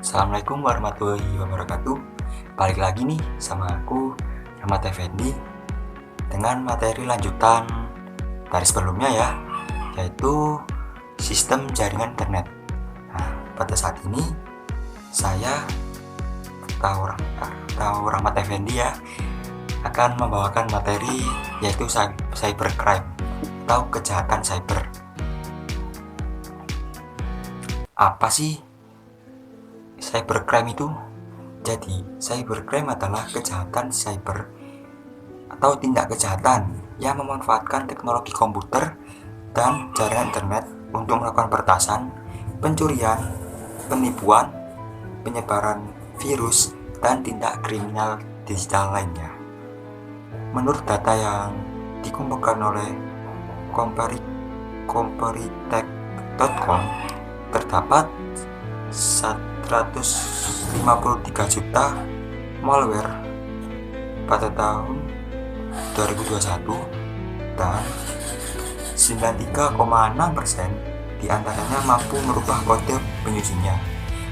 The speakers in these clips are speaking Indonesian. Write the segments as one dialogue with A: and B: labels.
A: Assalamualaikum warahmatullahi wabarakatuh. Balik lagi nih sama aku, Rahmat Effendi, dengan materi lanjutan dari sebelumnya ya, yaitu sistem jaringan internet. Nah, pada saat ini saya atau Rahmat Effendi ya akan membawakan materi yaitu cybercrime atau kejahatan cyber. Apa sih cybercrime itu? Jadi, cybercrime adalah kejahatan cyber atau tindak kejahatan yang memanfaatkan teknologi komputer dan jaringan internet untuk melakukan peretasan, pencurian, penipuan, penyebaran virus, dan tindak kriminal digital lainnya. Menurut data yang dikumpulkan oleh Comparitech.com, terdapat 153 juta malware pada tahun 2021 dan 93,6% diantaranya mampu merubah kode penyusunnya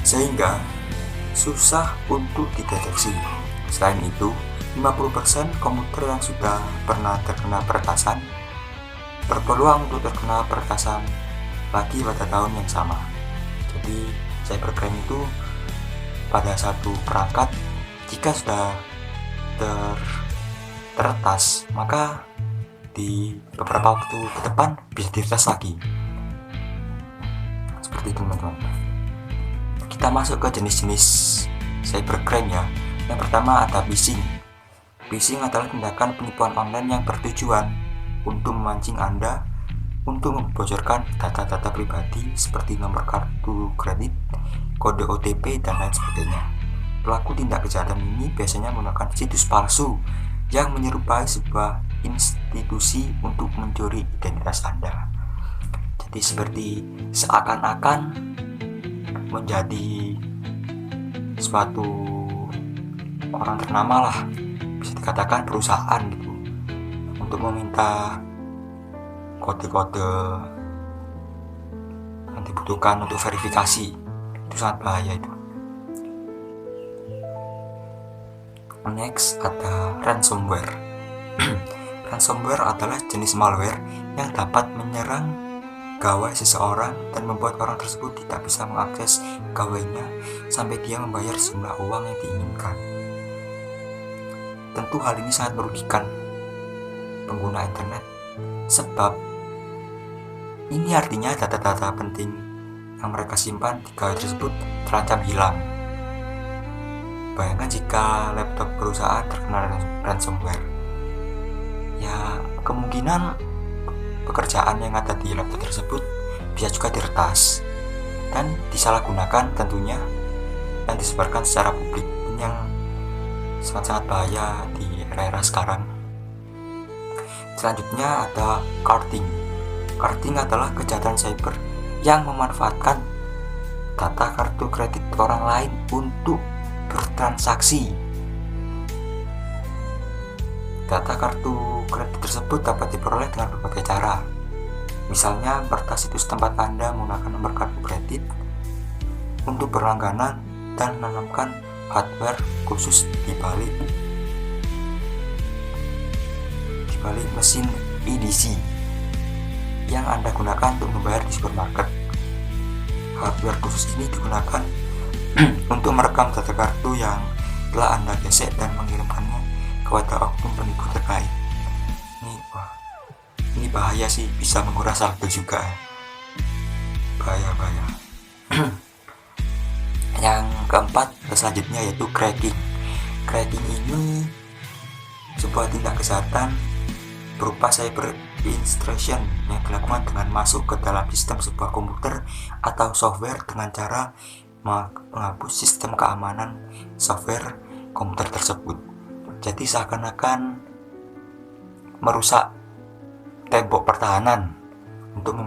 A: sehingga susah untuk dideteksi. Selain itu, 50% komputer yang sudah pernah terkena peretasan berpeluang untuk terkena peretasan lagi pada tahun yang sama. Jadi cybercrime itu pada satu perangkat jika sudah teretas, maka di beberapa waktu ke depan bisa diretas lagi. Seperti itu teman-teman. Kita masuk ke jenis-jenis cybercrime ya. Yang pertama ada phishing. Phishing adalah tindakan penipuan online yang bertujuan untuk memancing Anda untuk membocorkan data-data pribadi seperti nomor kartu kredit, kode OTP, dan lain sebagainya. Pelaku tindak kejahatan ini biasanya menggunakan situs palsu yang menyerupai sebuah institusi untuk mencuri identitas Anda. Jadi seperti seakan-akan menjadi suatu orang ternama lah, bisa dikatakan perusahaan gitu, untuk meminta kode-kode yang dibutuhkan untuk verifikasi. Itu sangat bahaya itu. Next ada ransomware. Ransomware adalah jenis malware yang dapat menyerang gawai seseorang dan membuat orang tersebut tidak bisa mengakses gawainya sampai dia membayar sejumlah uang yang diinginkan. Tentu hal ini sangat merugikan pengguna internet, sebab ini artinya data-data penting yang mereka simpan di gawai tersebut terancam hilang. Bayangkan jika laptop perusahaan terkena ransomware, ya kemungkinan pekerjaan yang ada di laptop tersebut bisa juga diretas dan disalahgunakan tentunya dan disebarkan secara publik. Ini yang sangat-sangat bahaya di era-era sekarang. Selanjutnya ada carding. Carding adalah kejahatan cyber yang memanfaatkan data kartu kredit orang lain untuk bertransaksi. Data kartu kredit tersebut dapat diperoleh dengan berbagai cara. Misalnya, meretas situs tempat Anda menggunakan nomor kartu kredit untuk berlangganan dan menanamkan hardware khusus di balik mesin EDC yang Anda gunakan untuk membayar di supermarket. Hardware khusus ini digunakan untuk merekam data kartu yang telah Anda gesek dan mengirimkannya kepada oknum penipu terkait. Ini bahaya sih, bisa menguras saldo juga. Bahaya. Yang keempat selanjutnya yaitu cracking. Cracking ini sebuah tindak kejahatan berupa cyber intrusion yang dilakukan dengan masuk ke dalam sistem sebuah komputer atau software dengan cara menghapus sistem keamanan software komputer tersebut. Jadi seakan-akan merusak tembok pertahanan untuk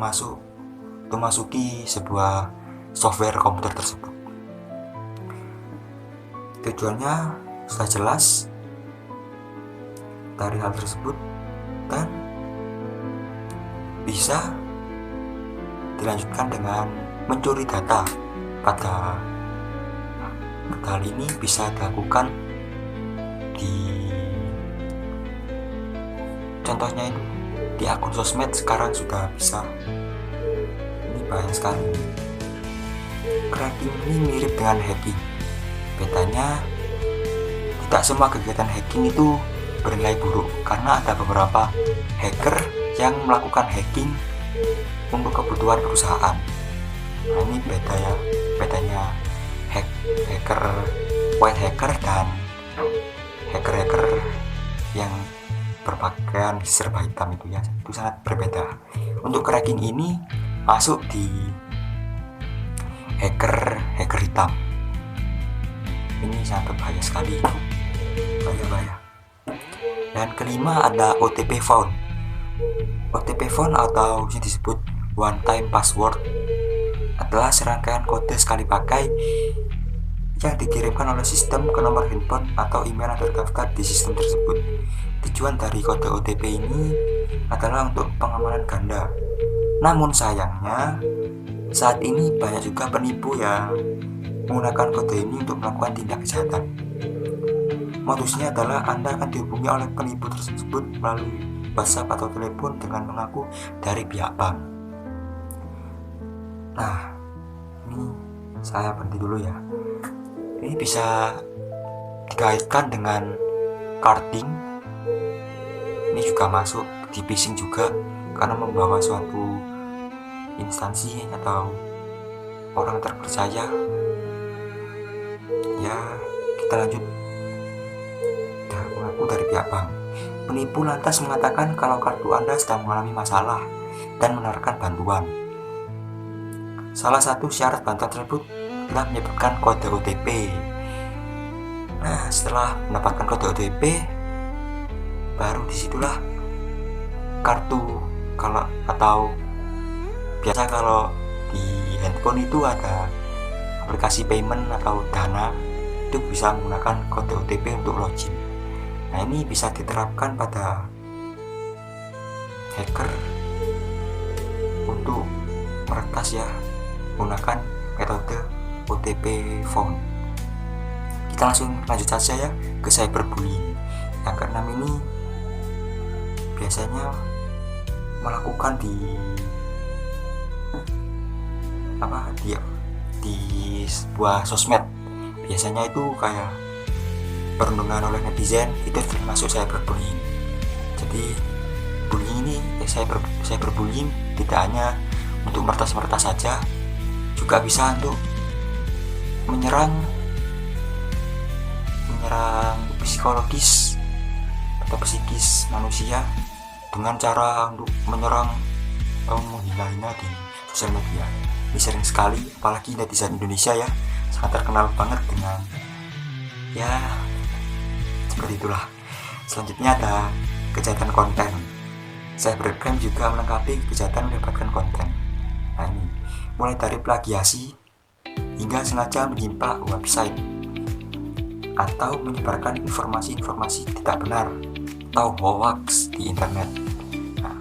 A: memasuki sebuah software komputer tersebut. Tujuannya sudah jelas dari hal tersebut dan bisa dilanjutkan dengan mencuri data pada Hal ini bisa dilakukan di contohnya itu di akun sosmed sekarang sudah bisa. Ini banyak sekali. Cracking ini mirip dengan hacking. Bedanya, tidak semua kegiatan hacking itu bernilai buruk, karena ada beberapa hacker yang melakukan hacking untuk kebutuhan perusahaan. Nah, ini beda ya, bedanya hacker white hacker dan hacker yang berpakaian serba hitam itu ya, itu sangat berbeda. Untuk cracking ini masuk di hacker hitam. Ini sangat berbahaya sekali, bahaya. Dan kelima ada OTP phone. OTP phone atau yang disebut one time password adalah serangkaian kode sekali pakai yang dikirimkan oleh sistem ke nomor handphone atau email yang terdaftar di sistem tersebut. Tujuan dari kode OTP ini adalah untuk pengamanan ganda. Namun sayangnya, saat ini banyak juga penipu yang menggunakan kode ini untuk melakukan tindak kejahatan. Modusnya adalah Anda akan dihubungi oleh penipu tersebut melalui WhatsApp atau telepon dengan mengaku dari pihak bank. Nah, ini saya berhenti dulu ya. Ini bisa dikaitkan dengan carding. Ini juga masuk di phishing juga, karena membawa suatu instansi atau orang terpercaya. Ya, kita lanjut. Mengaku dari pihak bank. Penipu lantas mengatakan kalau kartu Anda sedang mengalami masalah dan menawarkan bantuan. Salah satu syarat bantuan tersebut adalah menyebutkan kode OTP. Nah, setelah mendapatkan kode OTP, baru disitulah kartu atau biasa kalau di handphone itu ada aplikasi payment atau Dana, itu bisa menggunakan kode OTP untuk login. Nah, ini bisa diterapkan pada hacker untuk meretas ya, menggunakan metode OTP phone. Kita langsung lanjut saja ya ke cyberbullying. Yang keenam ini biasanya melakukan di sebuah sosmed. Biasanya itu kayak perundungan oleh netizen, itu termasuk cyberbullying. Jadi bullying ini cyberbullying tidak hanya untuk meretas saja, juga bisa untuk menyerang psikologis atau psikis manusia dengan cara untuk menyerang atau menghina-hina di sosial media. Ini sering sekali, apalagi netizen Indonesia ya, sangat terkenal banget dengan ya seperti itulah. Selanjutnya ada kejahatan konten. Cybercrime juga melengkapi kejahatan mendapatkan konten. Nah, ini mulai dari plagiasi hingga sengaja menyimpang website atau menyebarkan informasi-informasi tidak benar atau hoax di internet. Nah,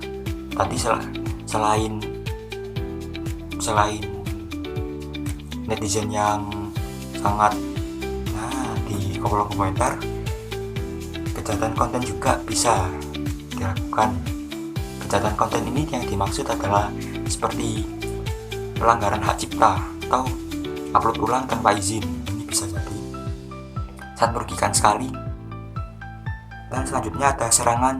A: tadi selain netizen yang sangat di kolom komentar, kejahatan konten juga bisa dilakukan. Kejahatan konten ini yang dimaksud adalah seperti pelanggaran hak cipta atau upload ulang tanpa izin. Ini bisa jadi sangat merugikan sekali. Dan selanjutnya ada serangan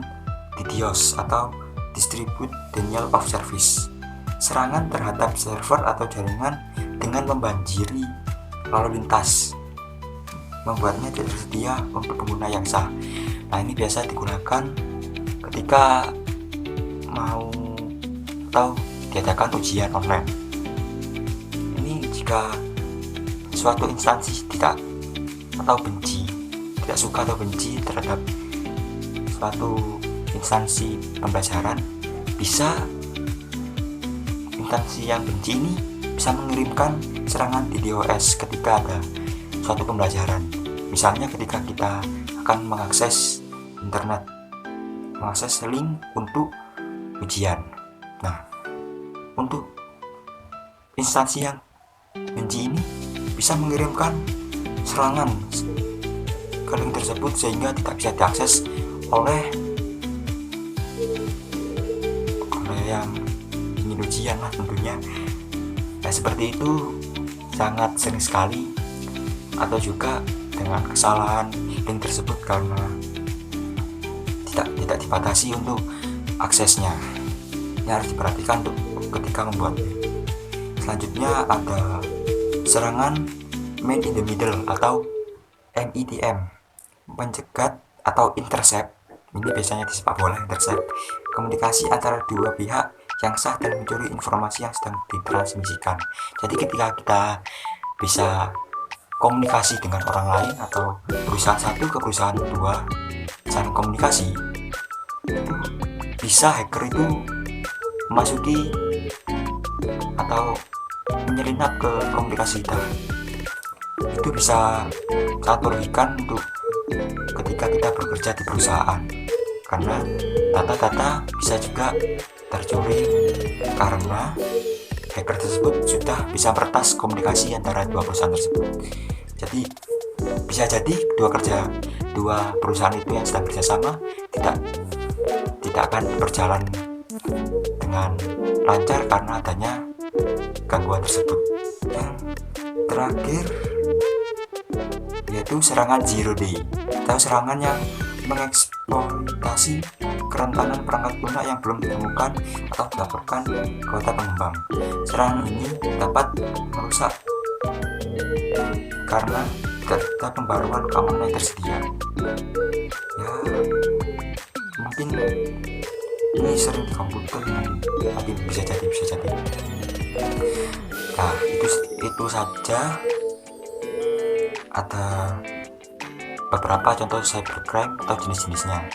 A: DDoS atau Distributed Denial of Service. Serangan terhadap server atau jaringan dengan membanjiri lalu lintas, membuatnya tidak tersedia untuk pengguna yang sah. Nah, ini biasa digunakan ketika mau atau diadakan ujian online. Ini jika suatu instansi tidak suka atau benci terhadap suatu instansi pembelajaran, bisa instansi yang benci ini bisa mengirimkan serangan DDoS ketika ada suatu pembelajaran. Misalnya ketika kita akan mengakses internet, mengakses link untuk ujian. Nah, untuk instansi yang benci ini bisa mengirimkan serangan ke link tersebut sehingga tidak bisa diakses oleh yang ingin ujian lah tentunya. Nah, seperti itu sangat sering sekali, atau juga dengan kesalahan link tersebut karena tidak dibatasi untuk aksesnya. Ini harus diperhatikan untuk ketika membuat link. Selanjutnya ada serangan man in the middle atau MITM, mencegat atau intercept. Ini biasanya di sepak bola, intercept komunikasi antara dua pihak yang sah dan mencuri informasi yang sedang ditransmisikan. Jadi ketika kita bisa komunikasi dengan orang lain atau perusahaan satu ke perusahaan dua, saling komunikasi, itu bisa hacker itu memasuki atau menyelinap ke komunikasi kita. Itu bisa sangat merugikan untuk ketika kita bekerja di perusahaan, karena data-data bisa juga tercuri karena hacker tersebut sudah bisa meretas komunikasi antara dua perusahaan tersebut. Jadi bisa jadi dua perusahaan itu yang sedang bekerjasama tidak akan berjalan dengan lancar karena adanya gangguan tersebut. Yang terakhir yaitu serangan zero day atau serangan yang mengeksploitasi kerentanan perangkat lunak yang belum ditemukan atau dilaporkan ke kota pengembang. Serangan ini dapat merusak karena tidak ada pembaruan keamanan yang tersedia. Ya, mungkin ini sering di komputer, tapi bisa jadi. Nah, itu saja. Ada beberapa contoh cybercrime atau jenis-jenisnya,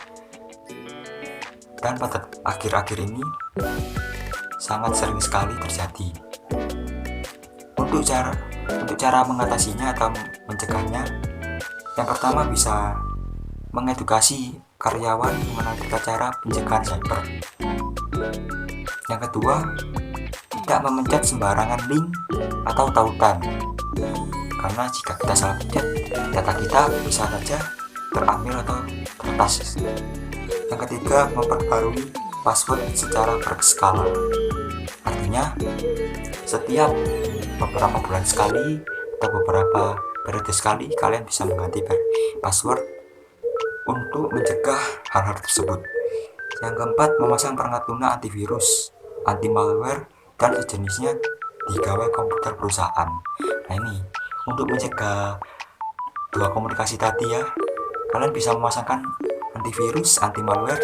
A: dan pada akhir-akhir ini sangat sering sekali terjadi. Untuk cara mengatasinya atau mencegahnya, yang pertama bisa mengedukasi karyawan mengenai cara pencegahan cyber. Yang kedua, tidak memencet sembarangan link atau tautan, karena jika kita salah pencet, data kita bisa saja terambil atau tertas. Yang ketiga, memperbarui password secara berskala. Artinya, setiap beberapa bulan sekali atau beberapa periode sekali kalian bisa mengganti password untuk mencegah hal-hal tersebut. Yang keempat, memasang perangkat lunak antivirus, anti malware, dan sejenisnya di gawai komputer perusahaan. Nah, ini untuk mencegah dua komunikasi tadi ya, kalian bisa memasangkan antivirus, anti malware,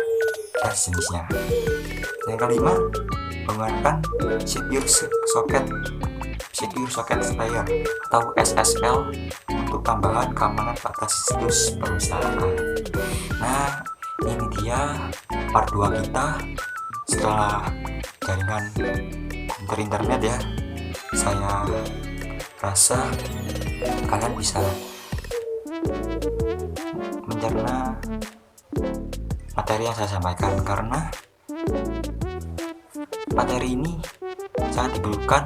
A: dan sejenisnya. Yang kelima, menggunakan secure socket layer atau SSL untuk tambahan keamanan pada situs perusahaan. Nah, ini dia part 2 kita setelah jaringan internet ya. Saya rasa kalian bisa mencerna materi yang saya sampaikan, karena materi ini sangat dibutuhkan